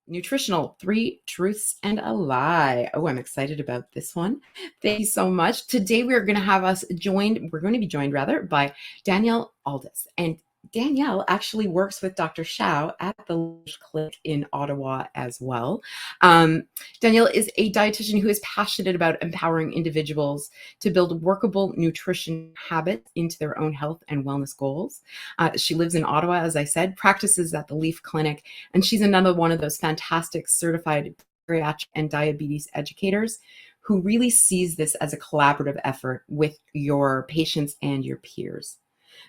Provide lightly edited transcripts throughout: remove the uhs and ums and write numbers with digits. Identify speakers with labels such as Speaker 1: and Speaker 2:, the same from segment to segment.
Speaker 1: nutritional 3 truths and a lie. Oh, I'm excited about this one. Thank you so much. Today we're going to be joined rather by Danielle Aldous. And Danielle actually works with Dr. Shao at the clinic in Ottawa as well. Danielle is a dietitian who is passionate about empowering individuals to build workable nutrition habits into their own health and wellness goals. She lives in Ottawa, as I said, practices at the Leaf Clinic, and she's another one of those fantastic certified bariatric and diabetes educators who really sees this as a collaborative effort with your patients and your peers.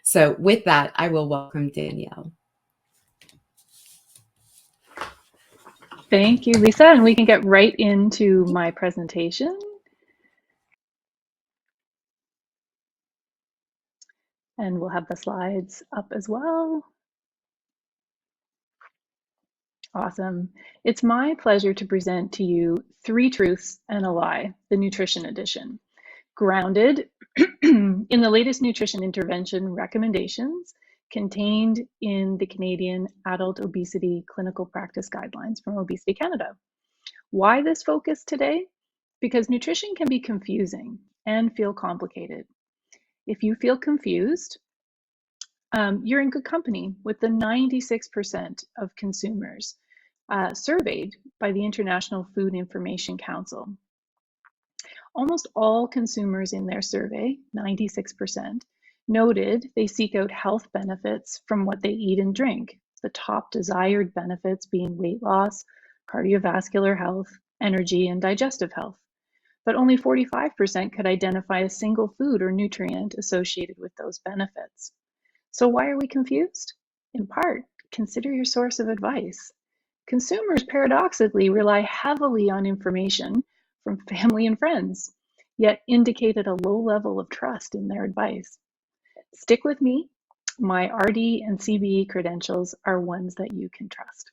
Speaker 1: So with that, I will welcome Danielle.
Speaker 2: Thank you, Lisa, and we can get right into my presentation. And we'll have the slides up as well. Awesome. It's my pleasure to present to you 3 Truths and a Lie, the Nutrition Edition, grounded in the latest nutrition intervention recommendations contained in the Canadian Adult Obesity Clinical Practice Guidelines from Obesity Canada. Why this focus today? Because nutrition can be confusing and feel complicated. If you feel confused, you're in good company with the 96% of consumers surveyed by the International Food Information Council. Almost all consumers in their survey, 96%, noted they seek out health benefits from what they eat and drink, the top desired benefits being weight loss, cardiovascular health, energy, and digestive health. But only 45% could identify a single food or nutrient associated with those benefits. So why are we confused? In part, consider your source of advice. Consumers paradoxically rely heavily on information from family and friends, yet indicated a low level of trust in their advice. Stick with me. My RD and CBE credentials are ones that you can trust.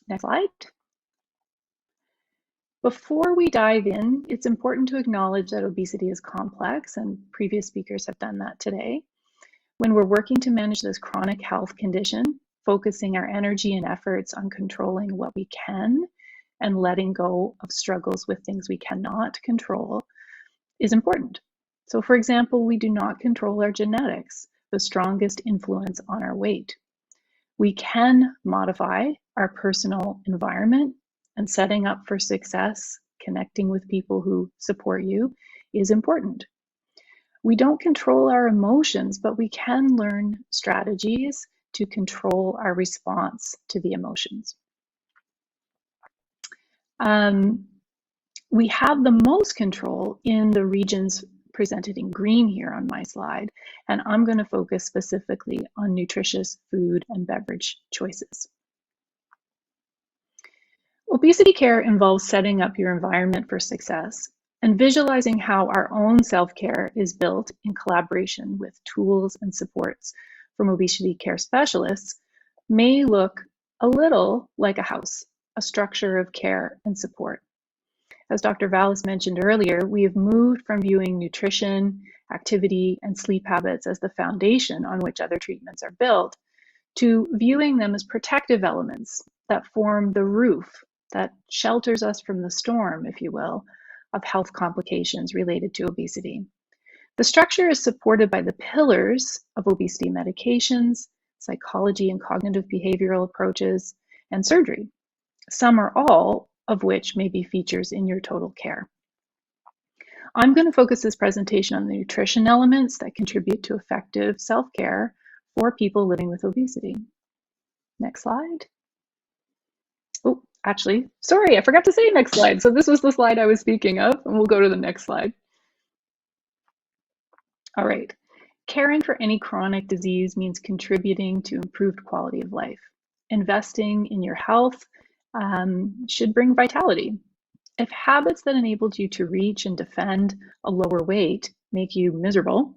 Speaker 2: Next slide. Before we dive in, it's important to acknowledge that obesity is complex, and previous speakers have done that today. When we're working to manage this chronic health condition, focusing our energy and efforts on controlling what we can and letting go of struggles with things we cannot control is important. So for example, we do not control our genetics, the strongest influence on our weight. We can modify our personal environment, and setting up for success, connecting with people who support you is important. We don't control our emotions, but we can learn strategies to control our response to the emotions. We have the most control in the regions presented in green here on my slide, and I'm going to focus specifically on nutritious food and beverage choices. Obesity care involves setting up your environment for success and visualizing how our own self-care is built in collaboration with tools and supports from obesity care specialists may look a little like a house, a structure of care and support. As Dr. Vallis mentioned earlier, we have moved from viewing nutrition, activity, and sleep habits as the foundation on which other treatments are built to viewing them as protective elements that form the roof that shelters us from the storm, if you will, of health complications related to obesity. The structure is supported by the pillars of obesity medications, psychology and cognitive behavioral approaches, and surgery, some or all of which may be features in your total care. I'm going to focus this presentation on the nutrition elements that contribute to effective self-care for people living with obesity. Next slide. Oh, actually, sorry, I forgot to say next slide. So this was the slide I was speaking of, and we'll go to the next slide. All right, caring for any chronic disease means contributing to improved quality of life. Investing in your health should bring vitality. If habits that enabled you to reach and defend a lower weight make you miserable,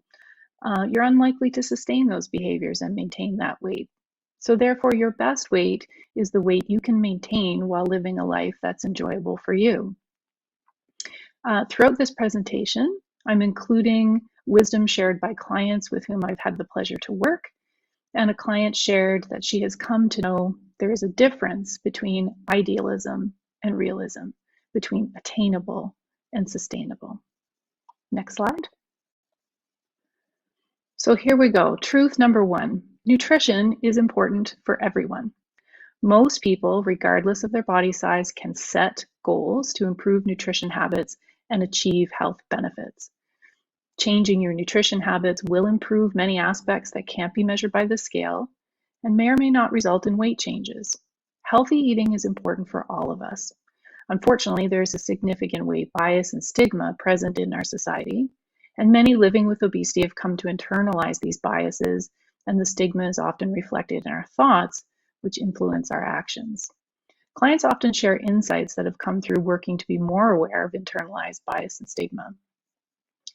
Speaker 2: you're unlikely to sustain those behaviors and maintain that weight. So therefore, your best weight is the weight you can maintain while living a life that's enjoyable for you. Throughout this presentation, I'm including wisdom shared by clients with whom I've had the pleasure to work And a client shared that she has come to know there is a difference between idealism and realism, between attainable and sustainable. Next slide. So here we go. Truth number one, nutrition is important for everyone. Most people, regardless of their body size, can set goals to improve nutrition habits and achieve health benefits. Changing your nutrition habits will improve many aspects that can't be measured by the scale and may or may not result in weight changes. Healthy eating is important for all of us. Unfortunately, there's a significant weight bias and stigma present in our society, and many living with obesity have come to internalize these biases, and the stigma is often reflected in our thoughts, which influence our actions. Clients often share insights that have come through working to be more aware of internalized bias and stigma.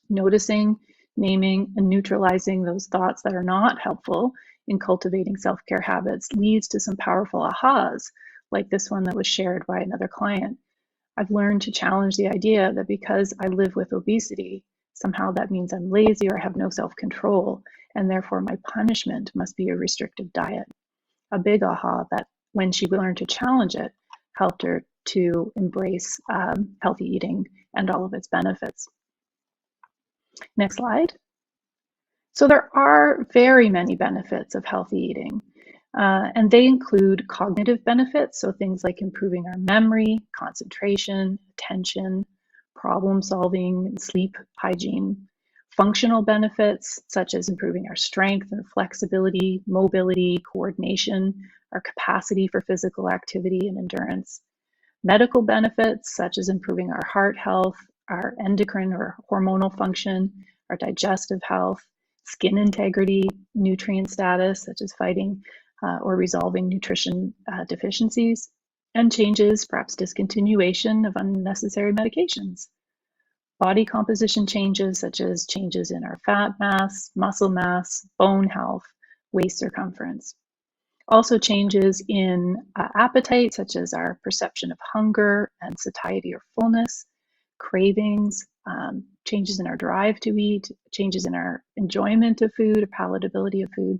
Speaker 2: Noticing, naming, and neutralizing those thoughts that are not helpful in cultivating self-care habits leads to some powerful ahas, like this one that was shared by another client. I've learned to challenge the idea that because I live with obesity, somehow that means I'm lazy or have no self-control, and therefore my punishment must be a restrictive diet. A big aha that when she learned to challenge it, helped her to embrace healthy eating and all of its benefits. Next slide. So there are very many benefits of healthy eating, and they include cognitive benefits, so things like improving our memory, concentration, attention, problem solving, and sleep hygiene. Functional benefits, such as improving our strength and flexibility, mobility, coordination, our capacity for physical activity and endurance. Medical benefits, such as improving our heart health, our endocrine or hormonal function, our digestive health, skin integrity, nutrient status, such as fighting or resolving nutrition deficiencies, and changes, perhaps discontinuation of unnecessary medications. Body composition changes, such as changes in our fat mass, muscle mass, bone health, waist circumference. Also changes in appetite, such as our perception of hunger and satiety or fullness, cravings, changes in our drive to eat, changes in our enjoyment of food, or palatability of food,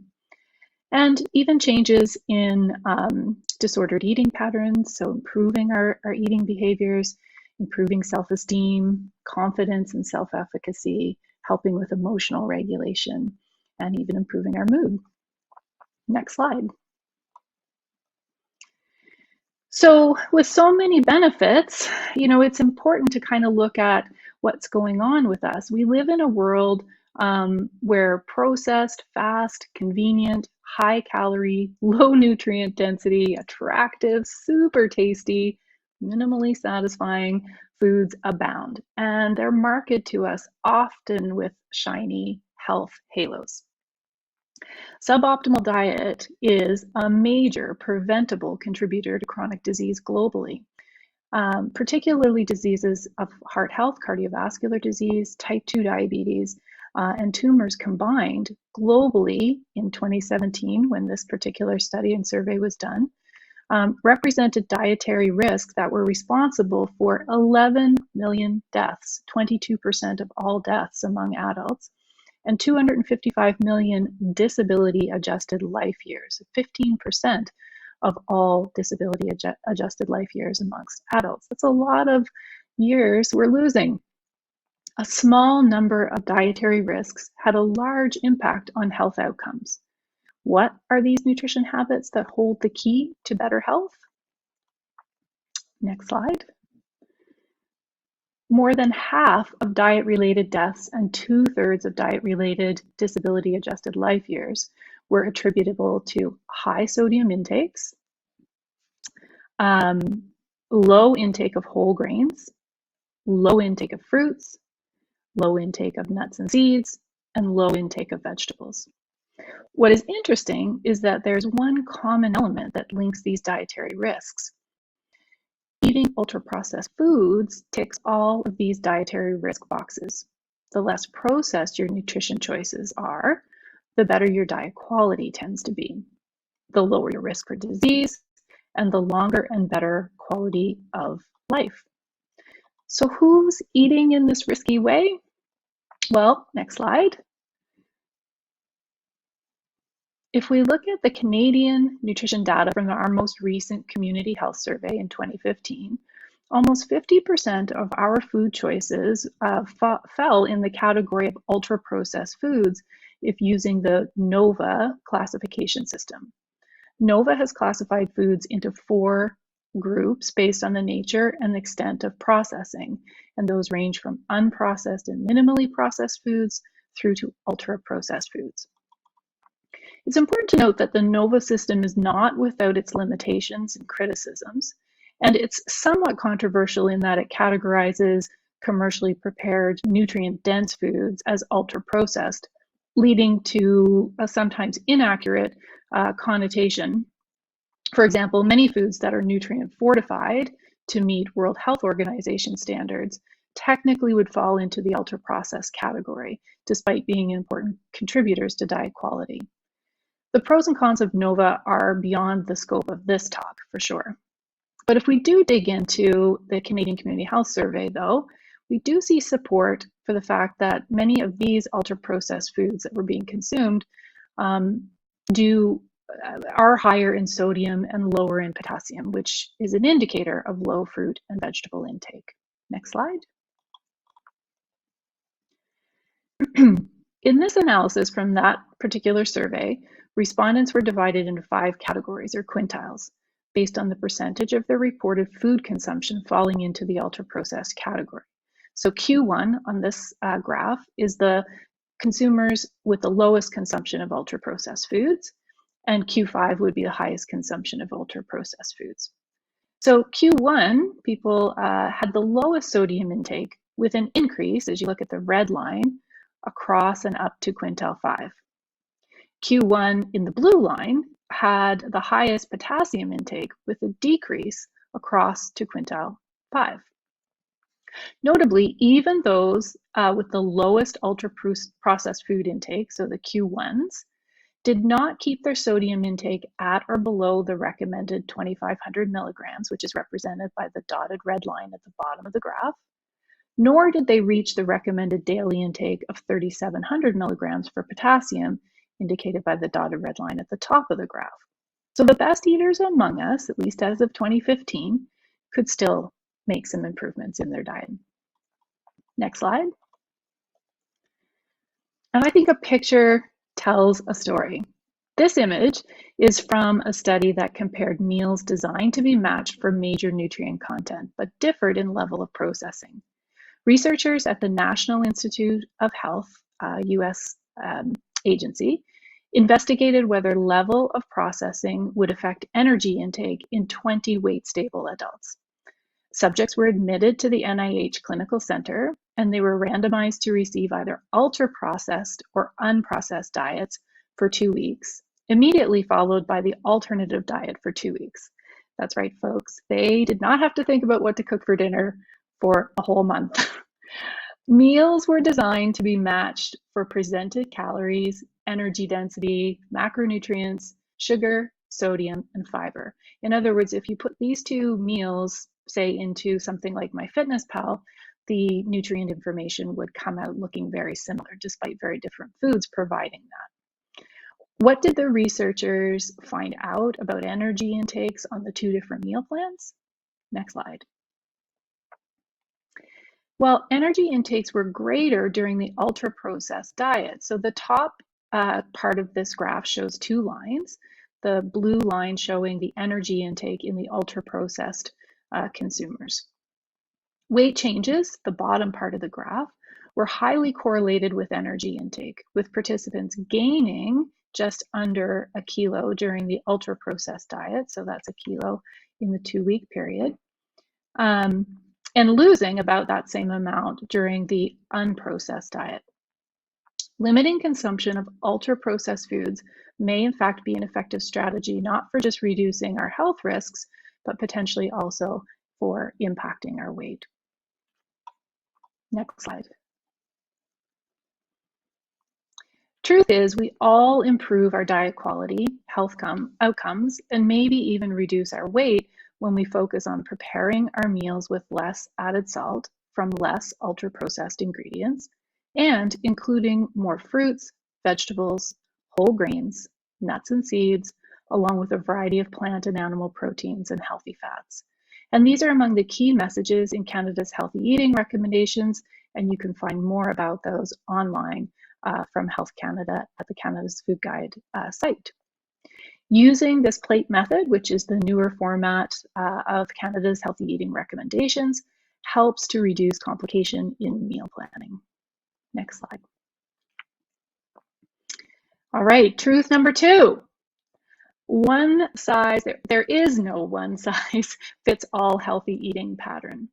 Speaker 2: and even changes in disordered eating patterns, so improving our eating behaviors, improving self-esteem, confidence, and self-efficacy, helping with emotional regulation, and even improving our mood. Next slide. So with so many benefits, it's important to kind of look at what's going on with us. We live in a world where processed, fast, convenient, high calorie, low nutrient density, attractive, super tasty, minimally satisfying foods abound. And they're marketed to us often with shiny health halos. Suboptimal diet is a major preventable contributor to chronic disease globally, particularly diseases of heart health, cardiovascular disease, type 2 diabetes, and tumors combined globally in 2017, when this particular study and survey was done, represented dietary risks that were responsible for 11 million deaths, 22% of all deaths among adults, and 255 million disability adjusted life years, 15% of all disability adjusted life years amongst adults. That's a lot of years we're losing. A small number of dietary risks had a large impact on health outcomes. What are these nutrition habits that hold the key to better health? Next slide. More than half of diet-related deaths and 2/3 of diet-related disability-adjusted life years were attributable to high sodium intakes, low intake of whole grains, low intake of fruits, low intake of nuts and seeds, and low intake of vegetables. What is interesting is that there's one common element that links these dietary risks. Eating ultra-processed foods ticks all of these dietary risk boxes. The less processed your nutrition choices are, the better your diet quality tends to be, the lower your risk for disease, and the longer and better quality of life. So who's eating in this risky way? Well, next slide. If we look at the Canadian nutrition data from our most recent community health survey in 2015, almost 50% of our food choices fell in the category of ultra-processed foods if using the NOVA classification system. NOVA has classified foods into 4 groups based on the nature and extent of processing, and those range from unprocessed and minimally processed foods through to ultra-processed foods. It's important to note that the NOVA system is not without its limitations and criticisms, and it's somewhat controversial in that it categorizes commercially prepared nutrient-dense foods as ultra-processed, leading to a sometimes inaccurate connotation. For example, many foods that are nutrient fortified to meet World Health Organization standards technically would fall into the ultra-processed category, despite being important contributors to diet quality. The pros and cons of NOVA are beyond the scope of this talk, for sure. But if we do dig into the Canadian Community Health Survey, though, we do see support for the fact that many of these ultra-processed foods that were being consumed are higher in sodium and lower in potassium, which is an indicator of low fruit and vegetable intake. Next slide. In this analysis from that particular survey, respondents were divided into 5 categories or quintiles based on the percentage of their reported food consumption falling into the ultra-processed category. So Q1 on this graph is the consumers with the lowest consumption of ultra-processed foods, and Q5 would be the highest consumption of ultra-processed foods. So Q1, people had the lowest sodium intake with an increase, as you look at the red line, across and up to quintile 5. Q1 in the blue line had the highest potassium intake with a decrease across to quintile 5. Notably, even those with the lowest ultra-processed food intake, so the Q1s, did not keep their sodium intake at or below the recommended 2,500 milligrams, which is represented by the dotted red line at the bottom of the graph, nor did they reach the recommended daily intake of 3,700 milligrams for potassium, indicated by the dotted red line at the top of the graph. So the best eaters among us, at least as of 2015, could still make some improvements in their diet. Next slide. And I think a picture tells a story. This image is from a study that compared meals designed to be matched for major nutrient content, but differed in level of processing. Researchers at the National Institute of Health, US agency, investigated whether level of processing would affect energy intake in 20 weight-stable adults. Subjects were admitted to the NIH Clinical Center, and they were randomized to receive either ultra-processed or unprocessed diets for 2 weeks, immediately followed by the alternative diet for 2 weeks. That's right, folks. They did not have to think about what to cook for dinner for a whole month. Meals were designed to be matched for presented calories, energy density, macronutrients, sugar, sodium, and fiber. In other words, if you put these 2 meals, say, into something like MyFitnessPal, the nutrient information would come out looking very similar, despite very different foods providing that. What did the researchers find out about energy intakes on the 2 different meal plans? Next slide. Well, energy intakes were greater during the ultra-processed diet. So the top part of this graph shows 2 lines, the blue line showing the energy intake in the ultra-processed consumers. Weight changes, the bottom part of the graph, were highly correlated with energy intake, with participants gaining just under a kilo during the ultra-processed diet, so that's a kilo in the 2-week period, and losing about that same amount during the unprocessed diet. Limiting consumption of ultra-processed foods may in fact be an effective strategy, not for just reducing our health risks, but potentially also for impacting our weight. Next slide. Truth is, we all improve our diet quality, health outcomes, and maybe even reduce our weight when we focus on preparing our meals with less added salt from less ultra-processed ingredients, and including more fruits, vegetables, whole grains, nuts and seeds, along with a variety of plant and animal proteins and healthy fats. And these are among the key messages in Canada's healthy eating recommendations, and you can find more about those online from Health Canada at the Canada's Food Guide site. Using this plate method, which is the newer format of Canada's healthy eating recommendations, helps to reduce complication in meal planning. Next slide. All right, truth number 2. There is no one size fits all healthy eating pattern.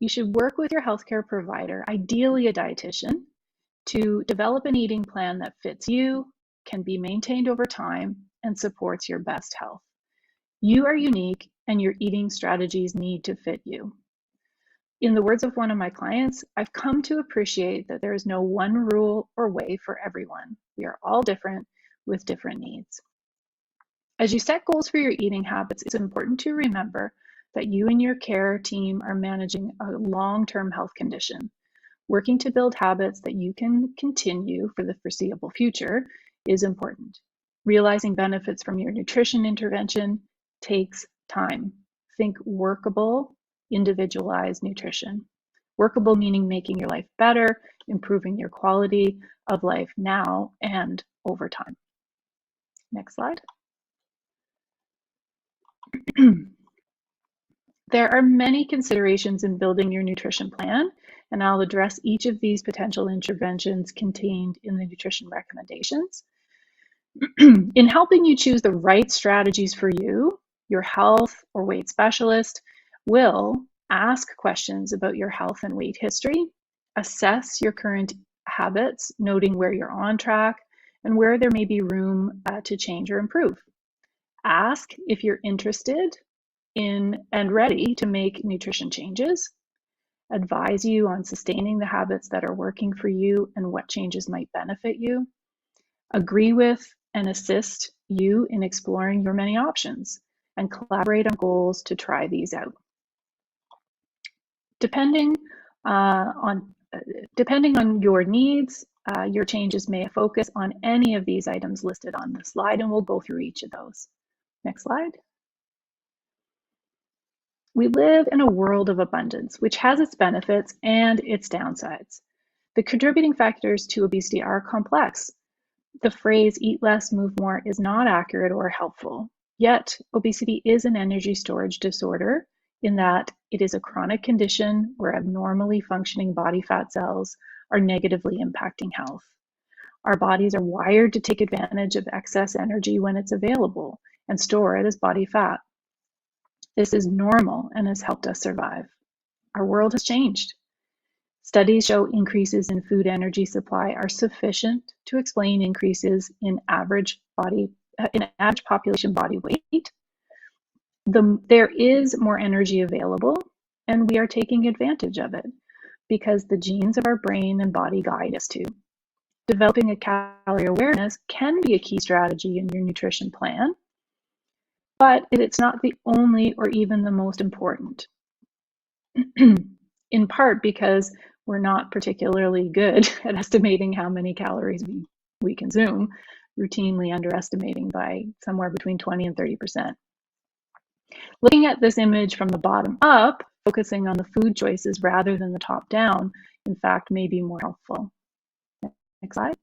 Speaker 2: You should work with your healthcare provider, ideally a dietitian, to develop an eating plan that fits you, can be maintained over time, and supports your best health. You are unique, and your eating strategies need to fit you. In the words of one of my clients, I've come to appreciate that there is no one rule or way for everyone. We are all different with different needs. As you set goals for your eating habits, it's important to remember that you and your care team are managing a long-term health condition. Working to build habits that you can continue for the foreseeable future is important. Realizing benefits from your nutrition intervention takes time. Think workable, individualized nutrition. Workable meaning making your life better, improving your quality of life now and over time. Next slide. There are many considerations in building your nutrition plan, and I'll address each of these potential interventions contained in the nutrition recommendations. In helping you choose the right strategies for you, your health or weight specialist will ask questions about your health and weight history, assess your current habits, noting where you're on track and where there may be room to change or improve. Ask if you're interested in and ready to make nutrition changes, advise you on sustaining the habits that are working for you and what changes might benefit you, agree with and assist you in exploring your many options, and collaborate on goals to try these out. Depending on your needs, your changes may focus on any of these items listed on the slide, and we'll go through each of those. Next slide. We live in a world of abundance, which has its benefits and its downsides. The contributing factors to obesity are complex. The phrase eat less, move more is not accurate or helpful. Yet, obesity is an energy storage disorder in that it is a chronic condition where abnormally functioning body fat cells are negatively impacting health. Our bodies are wired to take advantage of excess energy when it's available and store it as body fat. This is normal and has helped us survive. Our world has changed. Studies show increases in food energy supply are sufficient to explain increases in average population body weight. There is more energy available, and we are taking advantage of it because the genes of our brain and body guide us to. Developing a calorie awareness can be a key strategy in your nutrition plan, but it's not the only or even the most important. In part because we're not particularly good at estimating how many calories we consume, routinely underestimating by somewhere between 20 and 30%. Looking at this image from the bottom up, focusing on the food choices rather than the top down, in fact, may be more helpful. Next slide.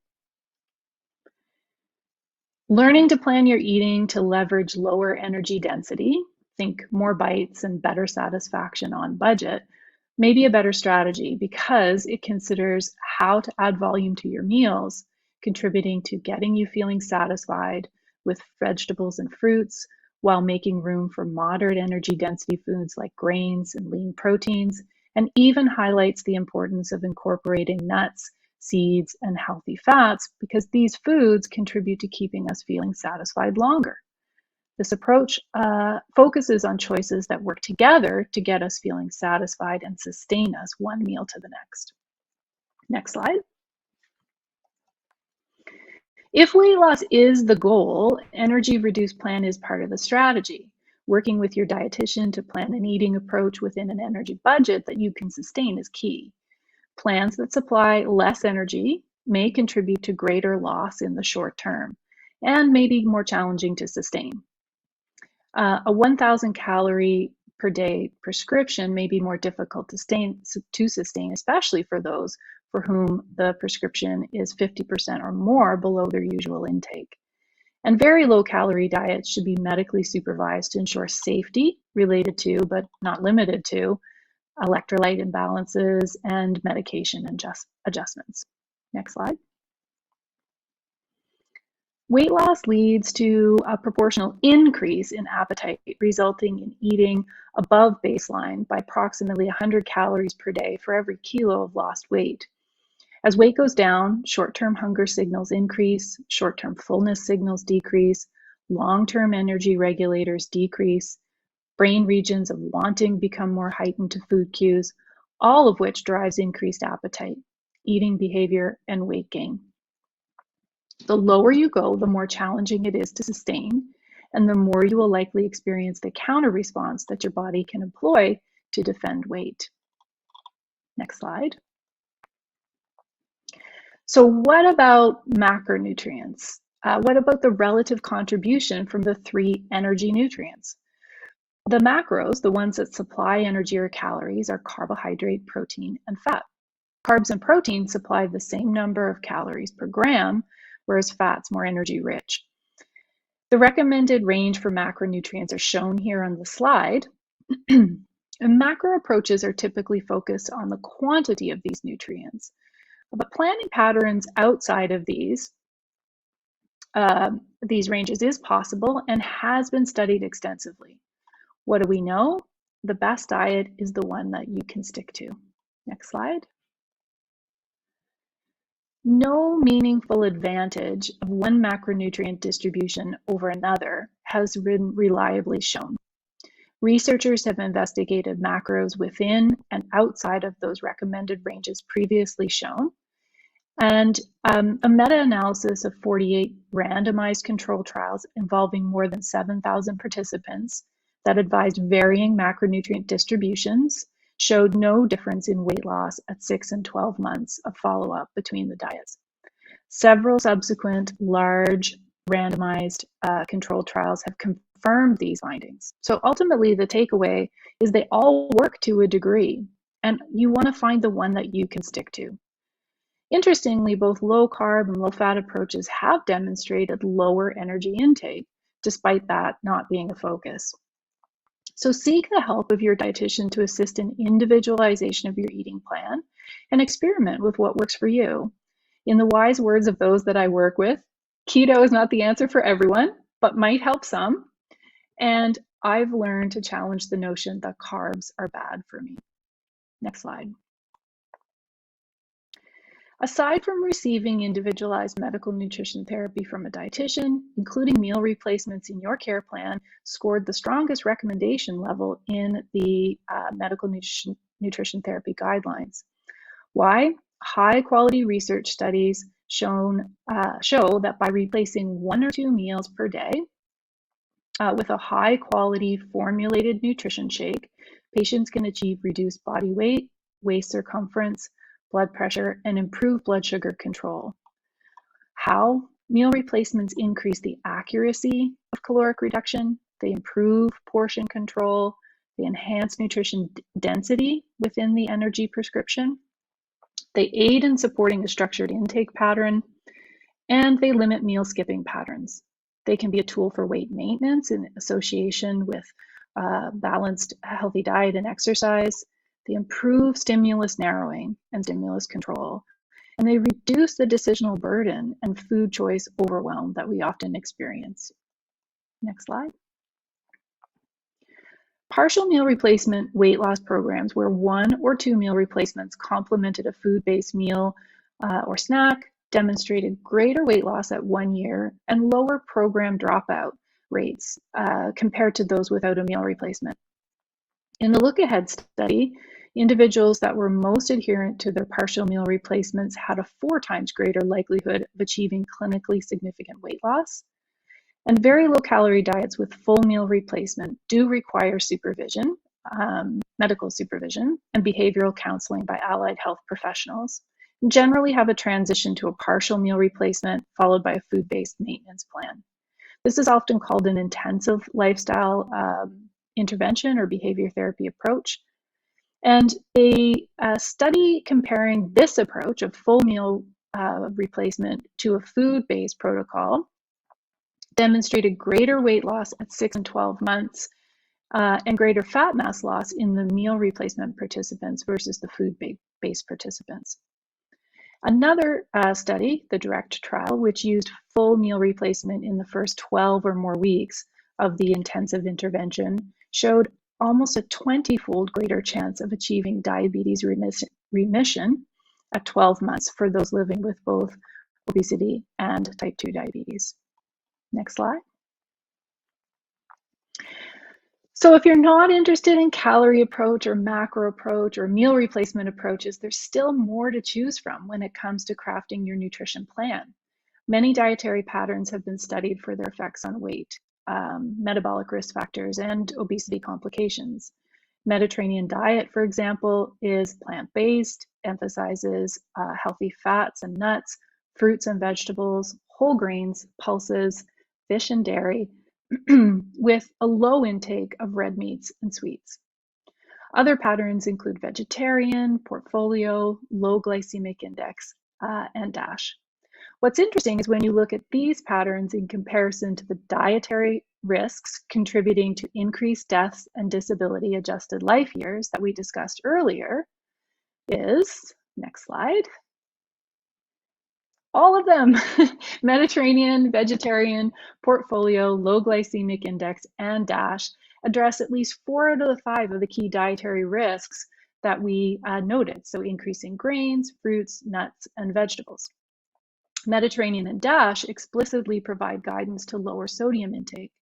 Speaker 2: Learning to plan your eating to leverage lower energy density, think more bites and better satisfaction on budget, may be a better strategy because it considers how to add volume to your meals, contributing to getting you feeling satisfied with vegetables and fruits while making room for moderate energy density foods like grains and lean proteins, and even highlights the importance of incorporating nuts, seeds, and healthy fats because these foods contribute to keeping us feeling satisfied longer. This approach focuses on choices that work together to get us feeling satisfied and sustain us one meal to the next. Next slide. If weight loss is the goal, energy reduced plan is part of the strategy. Working with your dietitian to plan an eating approach within an energy budget that you can sustain is key. Plans that supply less energy may contribute to greater loss in the short term. and may be more challenging to sustain. A 1,000 calorie per day prescription may be more difficult to sustain, especially for those for whom the prescription is 50% or more below their usual intake. And very low calorie diets should be medically supervised to ensure safety related to, but not limited to, electrolyte imbalances and medication adjustments. Next slide. Weight loss leads to a proportional increase in appetite, resulting in eating above baseline by approximately 100 calories per day for every kilo of lost weight. As weight goes down, short-term hunger signals increase, short-term fullness signals decrease, long-term energy regulators decrease, brain regions of wanting become more heightened to food cues, all of which drives increased appetite, eating behavior, and weight gain. The lower you go, the more challenging it is to sustain, and the more you will likely experience the counter response that your body can employ to defend weight. Next slide. So what about macronutrients? What about the relative contribution from the 3 energy nutrients? The macros, the ones that supply energy or calories, are carbohydrate, protein, and fat. Carbs and protein supply the same number of calories per gram, whereas fat's more energy rich. The recommended range for macronutrients are shown here on the slide. And macro approaches are typically focused on the quantity of these nutrients. But planning patterns outside of these ranges is possible and has been studied extensively. What do we know? The best diet is the one that you can stick to. Next slide. No meaningful advantage of one macronutrient distribution over another has been reliably shown. Researchers have investigated macros within and outside of those recommended ranges previously shown. And a meta-analysis of 48 randomized control trials involving more than 7,000 participants that advised varying macronutrient distributions showed no difference in weight loss at 6 and 12 months of follow-up between the diets. Several subsequent large randomized controlled trials have confirmed these findings. So ultimately, the takeaway is they all work to a degree, and you want to find the one that you can stick to. Interestingly, both low carb and low fat approaches have demonstrated lower energy intake, despite that not being a focus. So seek the help of your dietitian to assist in individualization of your eating plan and experiment with what works for you. In the wise words of those that I work with, keto is not the answer for everyone, but might help some. And I've learned to challenge the notion that carbs are bad for me. Next slide. Aside from receiving individualized medical nutrition therapy from a dietitian, including meal replacements in your care plan scored the strongest recommendation level in the medical nutrition therapy guidelines. Why? High quality research studies show that by replacing 1 or 2 meals per day with a high quality formulated nutrition shake, patients can achieve reduced body weight, waist circumference, blood pressure, and improve blood sugar control. How? Meal replacements increase the accuracy of caloric reduction, they improve portion control, they enhance nutrition density within the energy prescription, they aid in supporting a structured intake pattern, and they limit meal skipping patterns. They can be a tool for weight maintenance in association with balanced, healthy diet and exercise. They improve stimulus narrowing and stimulus control, and they reduce the decisional burden and food choice overwhelm that we often experience. Next slide. Partial meal replacement weight loss programs where 1 or 2 meal replacements complemented a food-based meal or snack demonstrated greater weight loss at 1 year and lower program dropout rates compared to those without a meal replacement. In the Look Ahead study, individuals that were most adherent to their partial meal replacements had a 4 times greater likelihood of achieving clinically significant weight loss. And very low calorie diets with full meal replacement do require supervision, medical supervision, and behavioral counseling by allied health professionals. generally have a transition to a partial meal replacement followed by a food-based maintenance plan. This is often called an intensive lifestyle intervention or behavior therapy approach. And a study comparing this approach of full meal replacement to a food-based protocol demonstrated greater weight loss at 6 and 12 months and greater fat mass loss in the meal replacement participants versus the food-based participants. Another study, the DIRECT trial, which used full meal replacement in the first 12 or more weeks of the intensive intervention, showed almost a 20-fold greater chance of achieving diabetes remission at 12 months for those living with both obesity and type 2 diabetes. Next slide. So if you're not interested in calorie approach or macro approach or meal replacement approaches, there's still more to choose from when it comes to crafting your nutrition plan. Many dietary patterns have been studied for their effects on weight, metabolic risk factors, and obesity complications. Mediterranean diet, for example, is plant-based, emphasizes healthy fats and nuts, fruits and vegetables, whole grains, pulses, fish and dairy, with a low intake of red meats and sweets. Other patterns include vegetarian, portfolio, low glycemic index, and DASH. What's interesting is when you look at these patterns in comparison to the dietary risks contributing to increased deaths and disability adjusted life years that we discussed earlier is, next slide, all of them. Mediterranean, vegetarian, portfolio, low glycemic index, and DASH address at least 4 out of the 5 of the key dietary risks that we noted. So increasing grains, fruits, nuts, and vegetables. Mediterranean and DASH explicitly provide guidance to lower sodium intake.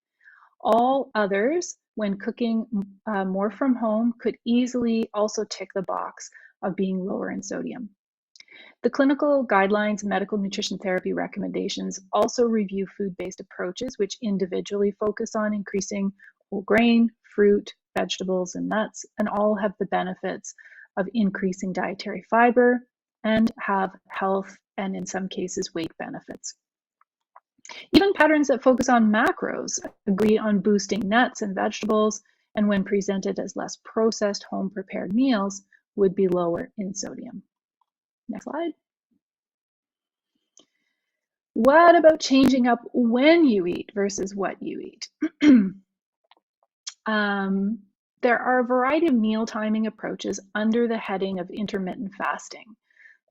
Speaker 2: All others, when cooking more from home, could easily also tick the box of being lower in sodium. The clinical guidelines and medical nutrition therapy recommendations also review food-based approaches, which individually focus on increasing whole grain, fruit, vegetables, and nuts, and all have the benefits of increasing dietary fiber and have health and, in some cases, weight benefits. Even patterns that focus on macros agree on boosting nuts and vegetables, and when presented as less processed home-prepared meals, would be lower in sodium. Next slide. What about changing up when you eat versus what you eat? There are a variety of meal timing approaches under the heading of intermittent fasting,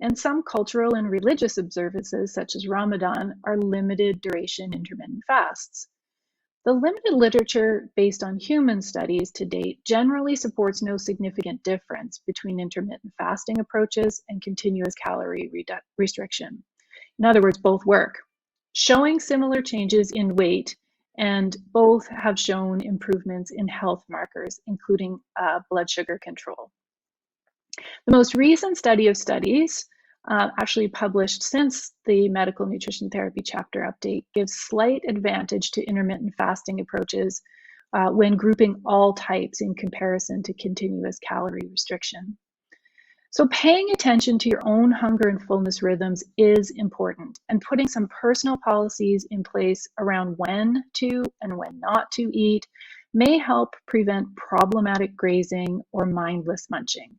Speaker 2: and some cultural and religious observances, such as Ramadan, are limited duration intermittent fasts. The limited literature based on human studies to date generally supports no significant difference between intermittent fasting approaches and continuous calorie restriction. In other words, both work, showing similar changes in weight, and both have shown improvements in health markers, including blood sugar control. The most recent study of studies, actually published since the medical nutrition therapy chapter update, gives slight advantage to intermittent fasting approaches when grouping all types in comparison to continuous calorie restriction. So paying attention to your own hunger and fullness rhythms is important, and putting some personal policies in place around when to and when not to eat may help prevent problematic grazing or mindless munching,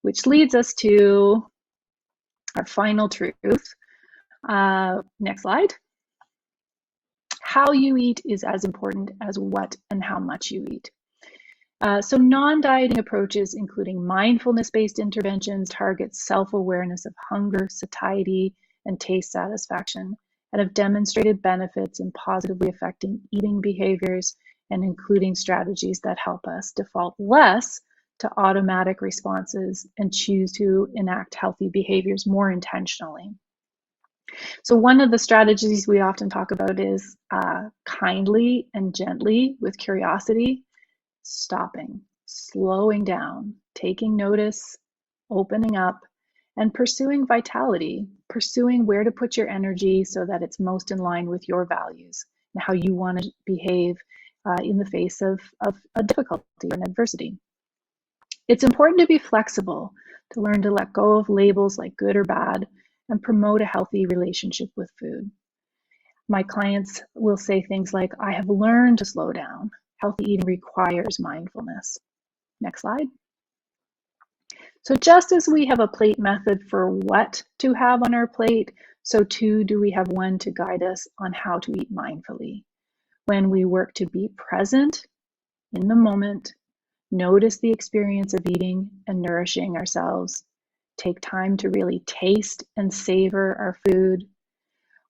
Speaker 2: which leads us to our final truth. Next slide. How you eat is as important as what and how much you eat. So non-dieting approaches, including mindfulness-based interventions, target self-awareness of hunger, satiety, and taste satisfaction, and have demonstrated benefits in positively affecting eating behaviors and including strategies that help us default less to automatic responses and choose to enact healthy behaviors more intentionally. So one of the strategies we often talk about is kindly and gently with curiosity, stopping, slowing down, taking notice, opening up, and pursuing vitality, pursuing where to put your energy so that it's most in line with your values and how you want to behave in the face of a difficulty or an adversity. It's important to be flexible, to learn to let go of labels like good or bad and promote a healthy relationship with food. My clients will say things like, I have learned to slow down. Healthy eating requires mindfulness. Next slide. So just as we have a plate method for what to have on our plate, so too do we have one to guide us on how to eat mindfully. When we work to be present in the moment, notice the experience of eating and nourishing ourselves, take time to really taste and savor our food,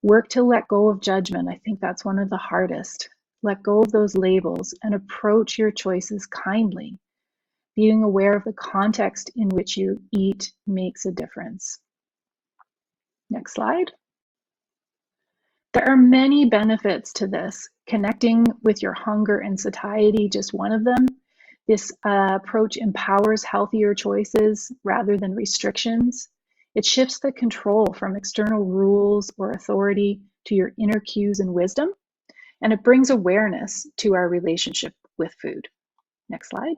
Speaker 2: work to let go of judgment. I think that's one of the hardest. Let go of those labels and approach your choices kindly. Being aware of the context in which you eat makes a difference. Next slide. There are many benefits to this. Connecting with your hunger and satiety, just one of them. This approach empowers healthier choices rather than restrictions. It shifts the control from external rules or authority to your inner cues and wisdom, and it brings awareness to our relationship with food. Next slide.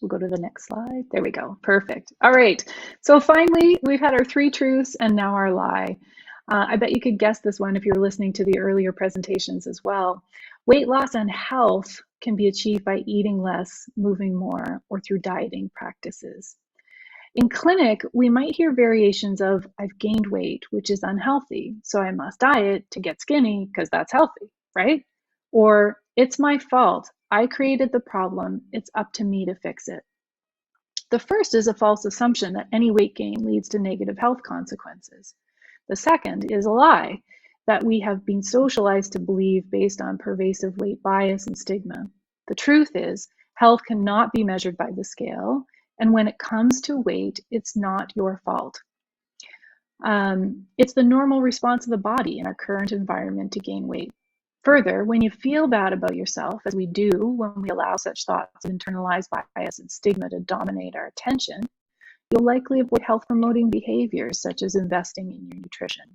Speaker 2: We'll go to the next slide. There we go. Perfect. All right. So finally, we've had our 3 truths and now our lie. I bet you could guess this one if you were listening to the earlier presentations as well. Weight loss and health can be achieved by eating less, moving more, or through dieting practices. In clinic, we might hear variations of, I've gained weight, which is unhealthy, so I must diet to get skinny because that's healthy, right? Or, it's my fault. I created the problem. It's up to me to fix it. The first is a false assumption that any weight gain leads to negative health consequences. The second is a lie that we have been socialized to believe based on pervasive weight bias and stigma. The truth is, health cannot be measured by the scale, and when it comes to weight, it's not your fault. It's the normal response of the body in our current environment to gain weight. Further, when you feel bad about yourself, as we do when we allow such thoughts of internalized bias and stigma to dominate our attention, you'll likely avoid health-promoting behaviors such as investing in your nutrition.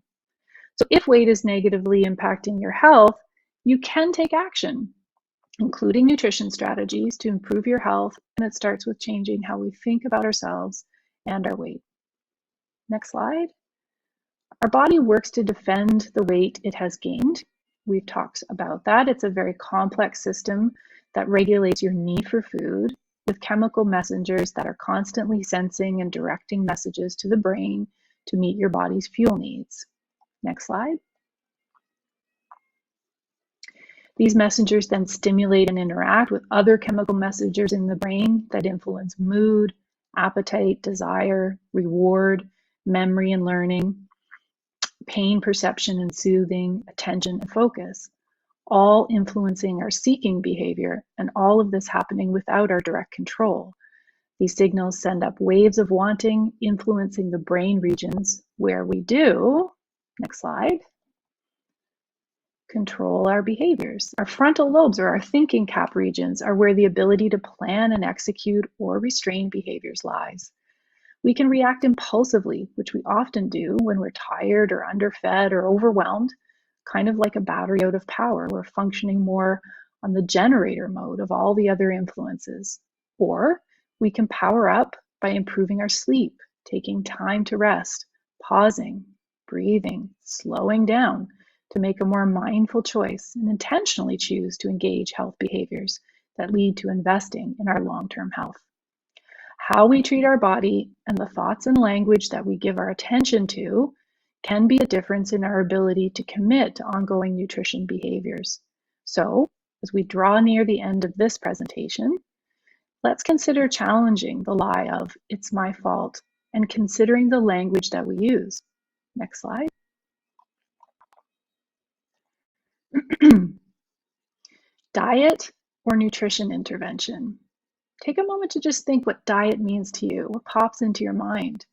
Speaker 2: So if weight is negatively impacting your health, you can take action, including nutrition strategies to improve your health, and it starts with changing how we think about ourselves and our weight. Next slide. Our body works to defend the weight it has gained. We've talked about that. It's a very complex system that regulates your need for food with chemical messengers that are constantly sensing and directing messages to the brain to meet your body's fuel needs. Next slide. These messengers then stimulate and interact with other chemical messengers in the brain that influence mood, appetite, desire, reward, memory and learning, pain perception and soothing, attention and focus, all influencing our seeking behavior, and all of this happening without our direct control. These signals send up waves of wanting, influencing the brain regions where we do, next slide, control our behaviors. Our frontal lobes, or our thinking cap regions, are where the ability to plan and execute or restrain behaviors lies. We can react impulsively, which we often do when we're tired or underfed or overwhelmed, kind of like a battery out of power. We're functioning more on the generator mode of all the other influences. Or we can power up by improving our sleep, taking time to rest, pausing, breathing, slowing down to make a more mindful choice and intentionally choose to engage health behaviors that lead to investing in our long-term health. How we treat our body and the thoughts and language that we give our attention to can be a difference in our ability to commit to ongoing nutrition behaviors. So, as we draw near the end of this presentation, let's consider challenging the lie of, it's my fault, and considering the language that we use. Next slide. Diet or nutrition intervention? Take a moment to just think what diet means to you. What pops into your mind?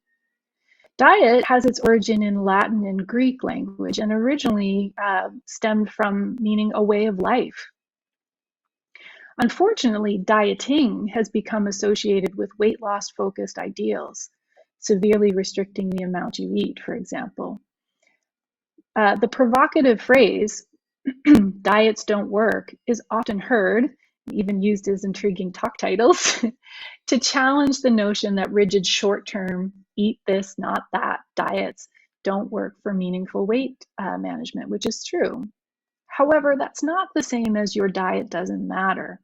Speaker 2: Diet has its origin in Latin and Greek language and originally stemmed from meaning a way of life. Unfortunately, dieting has become associated with weight loss focused ideals, severely restricting the amount you eat, for example. The provocative phrase, diets don't work, is often heard even used as intriguing talk titles, to challenge the notion that rigid short-term, eat this, not that diets don't work for meaningful weight management, which is true. However, that's not the same as your diet doesn't matter,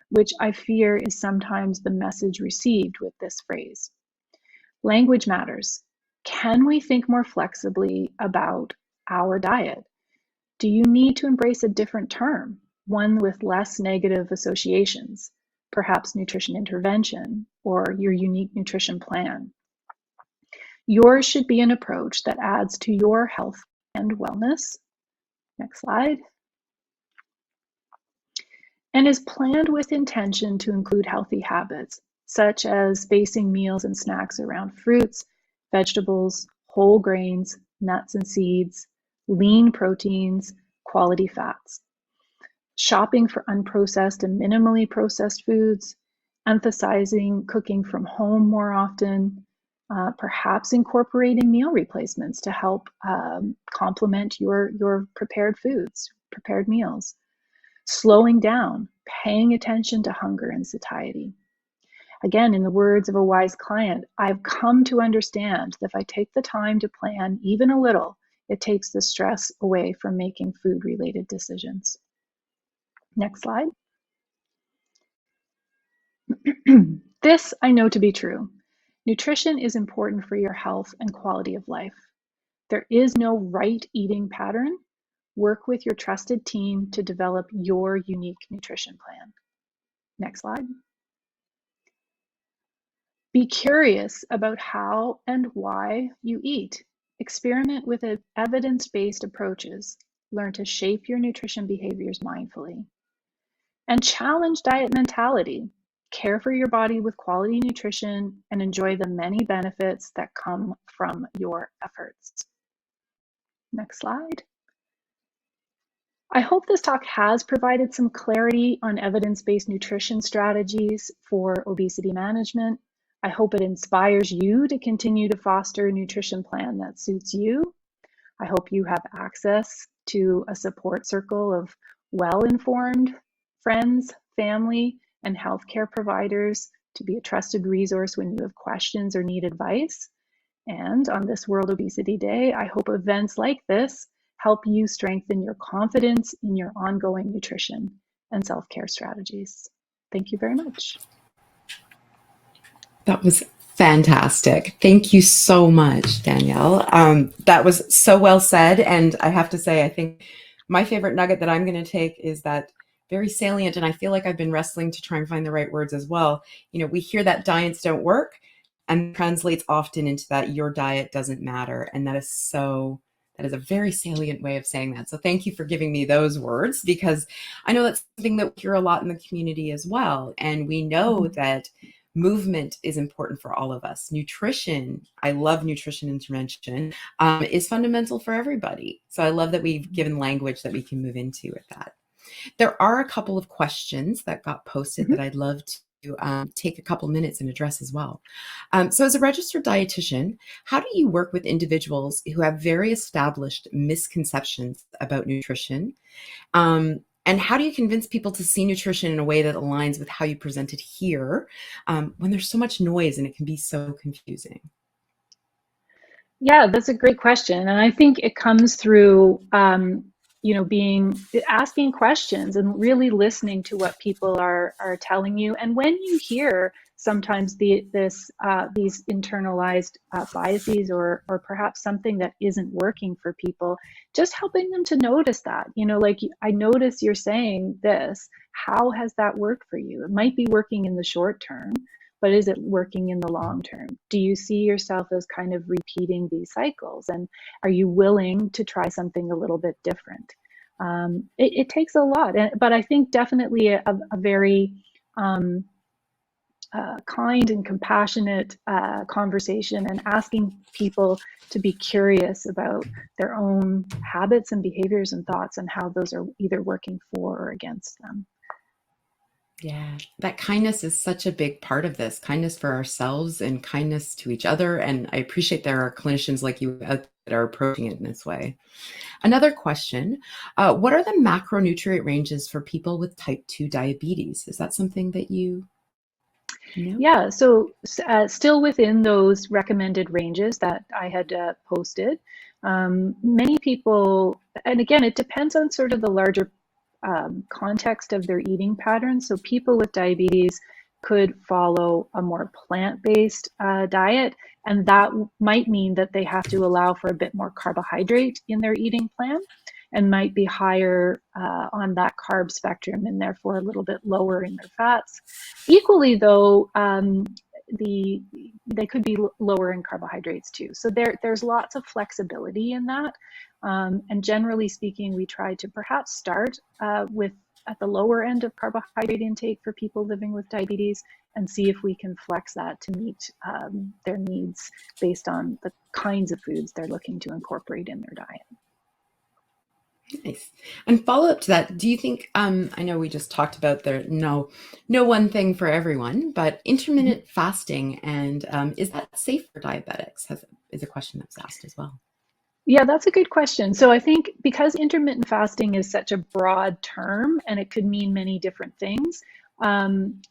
Speaker 2: which I fear is sometimes the message received with this phrase. Language matters. Can we think more flexibly about our diet? Do you need to embrace a different term, one with less negative associations, perhaps nutrition intervention or your unique nutrition plan? Yours should be an approach that adds to your health and wellness. Next slide. And is planned with intention to include healthy habits, such as spacing meals and snacks around fruits, vegetables, whole grains, nuts and seeds, lean proteins, quality fats. Shopping for unprocessed and minimally processed foods, emphasizing cooking from home more often, perhaps incorporating meal replacements to help complement your prepared foods, prepared meals. Slowing down, paying attention to hunger and satiety. Again, in the words of a wise client, I've come to understand that if I take the time to plan even a little, it takes the stress away from making food-related decisions. Next slide. This I know to be true. Nutrition is important for your health and quality of life. There is no right eating pattern. Work with your trusted team to develop your unique nutrition plan. Next slide. Be curious about how and why you eat. Experiment with evidence-based approaches. Learn to shape your nutrition behaviors mindfully. And challenge diet mentality. Care for your body with quality nutrition and enjoy the many benefits that come from your efforts. Next slide. I hope this talk has provided some clarity on evidence-based nutrition strategies for obesity management. I hope it inspires you to continue to foster a nutrition plan that suits you. I hope you have access to a support circle of well-informed friends, family, and healthcare providers to be a trusted resource when you have questions or need advice. And on this World Obesity Day, I hope events like this help you strengthen your confidence in your ongoing nutrition and self-care strategies. Thank you very much.
Speaker 1: That was fantastic. Thank you so much, Danielle. That was so well said. And I have to say, I think my favorite nugget that I'm going to take is that very salient. And I feel like I've been wrestling to try and find the right words as well. You know, we hear that diets don't work and translates often into that your diet doesn't matter. And that is a very salient way of saying that. So thank you for giving me those words, because I know that's something that we hear a lot in the community as well. And we know that movement is important for all of us. Nutrition, I love nutrition intervention, is fundamental for everybody. So I love that we've given language that we can move into with that. There are a couple of questions that got posted that I'd love to take a couple minutes and address as well. So as a registered dietitian, how do you work with individuals who have very established misconceptions about nutrition? And how do you convince people to see nutrition in a way that aligns with how you present it here, when there's so much noise and it can be so confusing?
Speaker 2: Yeah, that's a great question. And I think it comes through, asking questions and really listening to what people are telling you. And when you hear sometimes these internalized biases or perhaps something that isn't working for people, just helping them to notice that, like, I notice you're saying this, how has that worked for you? It might be working in the short term, but is it working in the long term? Do you see yourself as kind of repeating these cycles? And are you willing to try something a little bit different? It takes a lot, but I think definitely a very kind and compassionate conversation, and asking people to be curious about their own habits and behaviors and thoughts and how those are either working for or against them.
Speaker 1: Yeah, that kindness is such a big part of this, kindness for ourselves and kindness to each other. And I appreciate there are clinicians like you out that are approaching it in this way. Another question, what are the macronutrient ranges for people with type 2 diabetes? Is that something that you know?
Speaker 2: Yeah, so still within those recommended ranges that I had posted, many people, and again, it depends on sort of the larger context of their eating patterns. So people with diabetes could follow a more plant-based diet, and that might mean that they have to allow for a bit more carbohydrate in their eating plan and might be higher on that carb spectrum and therefore a little bit lower in their fats. Equally though, they could be lower in carbohydrates too. So there's lots of flexibility in that. And generally speaking, we try to perhaps start with at the lower end of carbohydrate intake for people living with diabetes and see if we can flex that to meet their needs based on the kinds of foods they're looking to incorporate in their diet.
Speaker 1: Nice. And follow up to that, do you think, I know we just talked about no one thing for everyone, but intermittent fasting, and is that safe for diabetics? Is a question that's asked as well.
Speaker 2: Yeah, that's a good question. So I think because intermittent fasting is such a broad term and it could mean many different things,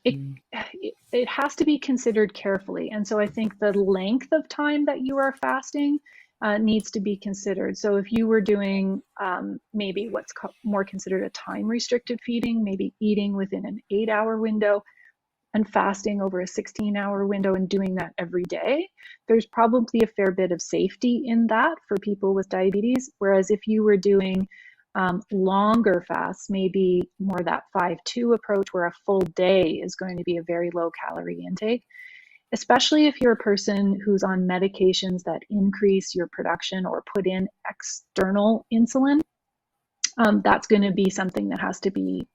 Speaker 2: it has to be considered carefully. And so I think the length of time that you are fasting needs to be considered. So if you were doing maybe what's more considered a time restricted feeding, maybe eating within an 8-hour window and fasting over a 16-hour window and doing that every day, there's probably a fair bit of safety in that for people with diabetes. Whereas if you were doing longer fasts, maybe more that 5-2 approach where a full day is going to be a very low calorie intake, especially if you're a person who's on medications that increase your production or put in external insulin, that's going to be something that has to be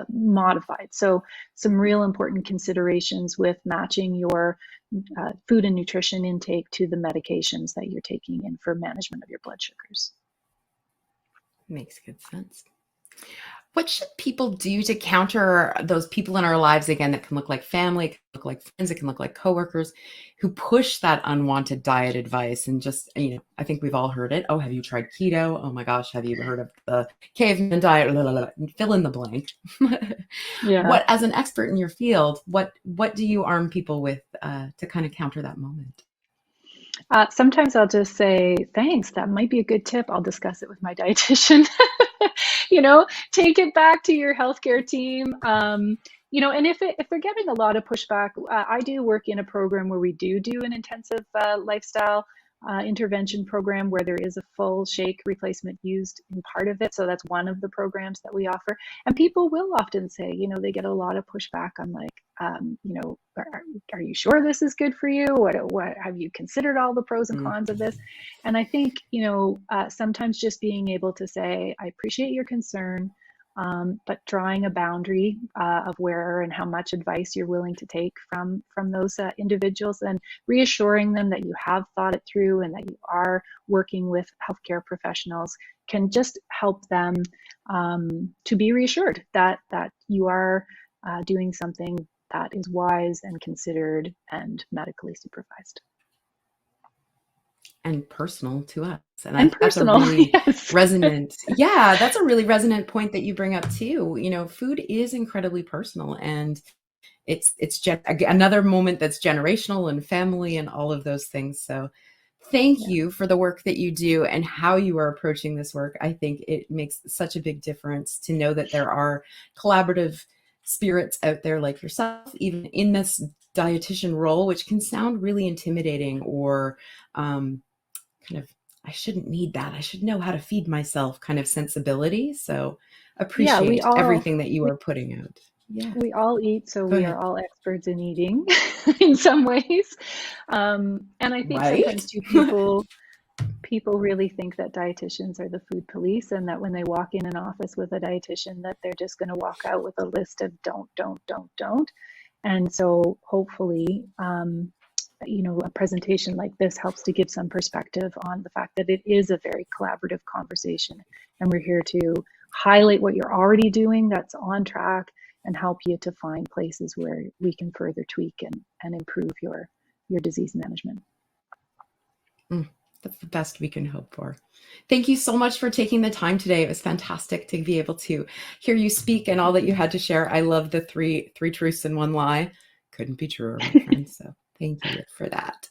Speaker 2: modified. So some real important considerations with matching your food and nutrition intake to the medications that you're taking in for management of your blood sugars.
Speaker 1: Makes good sense. What should people do to counter those people in our lives, again, that can look like family, it can look like friends, it can look like coworkers, who push that unwanted diet advice and just, I think we've all heard it. Oh, have you tried keto? Oh my gosh, have you heard of the caveman diet? Blah, blah, blah. Fill in the blank.
Speaker 2: Yeah.
Speaker 1: What, as an expert in your field, what do you arm people with to kind of counter that moment?
Speaker 2: Sometimes I'll just say, thanks, that might be a good tip. I'll discuss it with my dietitian. Take it back to your healthcare team. And if they're getting a lot of pushback, I do work in a program where we do an intensive lifestyle intervention program where there is a full shake replacement used in part of it. So that's one of the programs that we offer. And people will often say, they get a lot of pushback on like, are you sure this is good for you? What have you considered all the pros and cons of this? And I think, sometimes just being able to say, I appreciate your concern, but drawing a boundary of where and how much advice you're willing to take from those individuals, and reassuring them that you have thought it through and that you are working with healthcare professionals can just help them to be reassured that you are doing something that is wise and considered and medically supervised.
Speaker 1: And personal to us.
Speaker 2: And
Speaker 1: that's a
Speaker 2: personal,
Speaker 1: really
Speaker 2: yes.
Speaker 1: resonant, that's a really resonant point that you bring up too. Food is incredibly personal, and it's another moment that's generational and family and all of those things. So thank you for the work that you do and how you are approaching this work. I think it makes such a big difference to know that there are collaborative spirits out there like yourself, even in this dietitian role, which can sound really intimidating or kind of, I shouldn't need that, I should know how to feed myself kind of sensibility. So appreciate everything that you are putting out.
Speaker 2: We all eat, so we are all experts in eating in some ways. And I think sometimes too, people really think that dietitians are the food police, and that when they walk in an office with a dietitian, that they're just going to walk out with a list of don't. And so hopefully, a presentation like this helps to give some perspective on the fact that it is a very collaborative conversation. And we're here to highlight what you're already doing that's on track and help you to find places where we can further tweak and improve your disease management.
Speaker 1: That's the best we can hope for. Thank you so much for taking the time today. It was fantastic to be able to hear you speak and all that you had to share. I love the three truths and one lie. Couldn't be truer, my friend. So thank you for that.